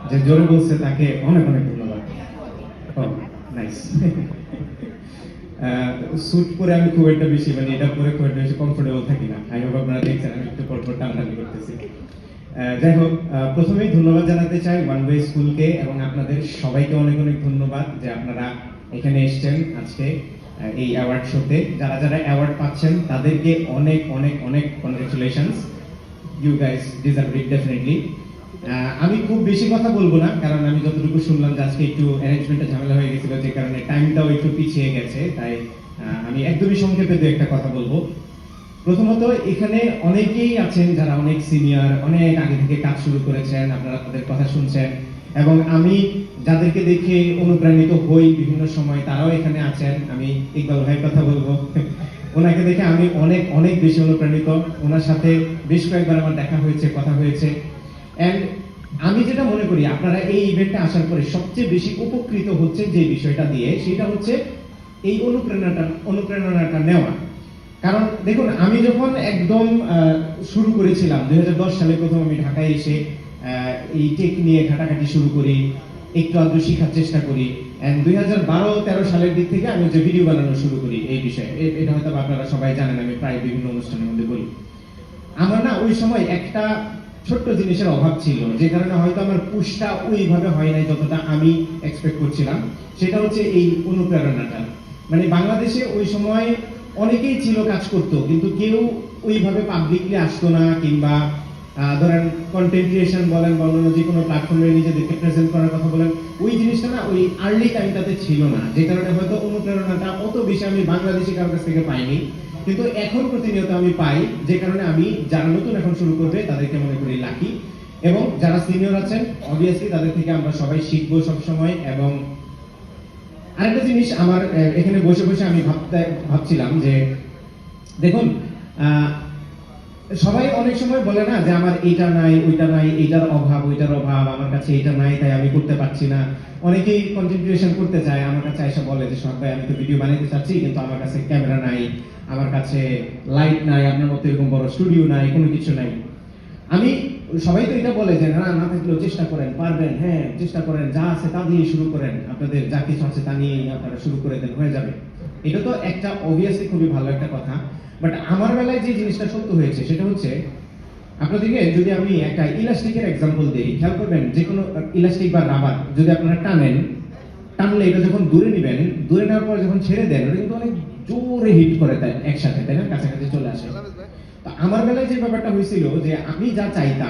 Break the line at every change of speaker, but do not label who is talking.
যে জোরে বলছে তাকে অনেক অনেক ধন্যবাদ। নাইস। স্যুট পরে আমি খুব একটা বেশি মানে এটা পরে খুব একটা বেশি কমফোর্টেবল থাকি না। আই হোপ আপনারা দেখছেন আমি একটু পরপর টানাটানি করতেছি। যাই হোক, প্রথমেই ধন্যবাদ জানাতে চাই ওয়ান ওয়ে স্কুলকে এবং আপনাদের সবাইকে অনেক অনেক ধন্যবাদ যে আপনারা এখানে এসেছেন আজকে এই অ্যাওয়ার্ড শোতে। যারা যারা অ্যাওয়ার্ড পাচ্ছেন তাদেরকে অনেক অনেক অনেক congratulations. You guys deserve it definitely. আমি খুব বেশি কথা বলবো না, কারণ আমি যতটুকু শুনলাম যে আজকে একটু অ্যারেঞ্জমেন্টে ঝামেলা হয়ে গেছিল, যে কারণে টাইমটাও একটু পিছিয়ে গেছে। তাই আমি একদমই সংক্ষেপে দু একটা কথা বলবো। প্রথমত, এখানে অনেকেই আছেন যারা অনেক সিনিয়র, অনেক আগে থেকে কাজ শুরু করেছেন, আপনারা তাদের কথা শুনছেন এবং আমি যাদেরকে দেখে অনুপ্রাণিত হই বিভিন্ন সময় তারাও এখানে আছেন। আমি ইকবাল ভাইয়ের কথা বলবো। ওনাকে দেখে আমি অনেক অনেক বেশি অনুপ্রাণিত। ওনার সাথে বেশ কয়েকবার আমার দেখা হয়েছে, কথা হয়েছে। এন্ড আমি যেটা মনে করি আপনারা এই ইভেন্টে আসার পরে সবচেয়ে বেশি উপকৃত হচ্ছে যে বিষয়টা দিয়ে, সেটা হচ্ছে এই অনুপ্রেরণাটা নেওয়া। কারণ দেখুন, আমি যখন একদম শুরু করেছিলাম 2010 সালে, প্রথম আমি ঢাকায় এসে এই টেক নিয়ে ঘাটাঘাটি শুরু করি, একটু আধটু শেখার চেষ্টা করি। এন্ড 2012-13 সালের দিক থেকে আমি যে ভিডিও বানানো শুরু করি এই বিষয়ে, এটা হয়তো আপনারা সবাই জানেন, আমি প্রায় বিভিন্ন অনুষ্ঠানের মধ্যে বলি। আমার না ওই সময় একটা ছোট্ট জিনিসের অভাব ছিল, যে কারণে হয়তো আমার পুশটা ওইভাবে হয় নাই যতটা আমি এক্সপেক্ট করছিলাম। সেটা হচ্ছে এই অনুপ্রেরণাটা। মানে বাংলাদেশে ওই সময় অনেকেই ছিল কাজ করতো, কিন্তু কেউ ওইভাবে পাবলিকলি আসতো না, কিংবা ধরেন কন্টেন্ট ক্রিয়েশন বলেন বা অন্য যে কোনো প্ল্যাটফর্মে নিজেদেরকে প্রেজেন্ট করার কথা বলেন, ওই জিনিসটা না ওই আর্লি টাইমটাতে ছিল না, যে কারণে হয়তো অনুপ্রেরণাটা অত বেশি আমি বাংলাদেশি কারোর কাছ থেকে পাইনি। কিন্তু এখন প্রতিনিয়ত আমি পাই, যে কারণে আমি যারা নতুন এখন শুরু করবে তাদেরকে মনে করি লাকি, এবং যারা সিনিয়র আছেন অবভিয়াসলি তাদের থেকে আমরা সবাই শিখবো সবসময়। এবং আরেকটা জিনিস আমার এখানে বসে বসে আমি ভাবছিলাম যে দেখুন, সবাই অনেক সময় বলে না যে আমার এইটা নাই, ওইটা নাই, এইটার অভাব, ওইটার অভাব, আমার কাছে এইটা নাই তাই আমি করতে পারছি না। অনেকেই কন্টেন্ট ক্রিয়েশন করতে চায়, আমার কাছে এসে বলে যে সব ভাই আমি তো ভিডিও বানাতে চাচ্ছি, কিন্তু আমার কাছে ক্যামেরা নাই, আমার কাছে লাইট নাই, আপনার মতো এরকম বড় স্টুডিও নাই, কোনো কিছু নাই। আমি সবাই তো এটা বলে যে না, না থাকলেও চেষ্টা করেন, পারবেন, হ্যাঁ চেষ্টা করেন, যা আছে তা দিয়ে শুরু করেন, আপনাদের যা কিছু আছে তা নিয়ে আপনারা শুরু করে দেন, হয়ে যাবে। এটা তো একটা অবভিয়াসলি খুবই ভালো একটা কথা। বাট আমার বেলায় যে জিনিসটা সত্য হয়েছে সেটা হচ্ছে, আপনাদেরকে যদি আমি একটা ইলাস্টিকের এক্সাম্পল দিই, খেয়াল করবেন যে কোনো ইলাস্টিক বা রাবার যদি আপনারা টানলে এটা যখন দূরে নেবেন, দূরে নেওয়ার পর যখন ছেড়ে দেন, ওটা কিন্তু অনেক জোরে হিট করে দেয় একসাথে, তাই না, কাছাকাছি চলে আসে। তো আমার বেলায় যে ব্যাপারটা হয়েছিল যে আমি যা চাইতাম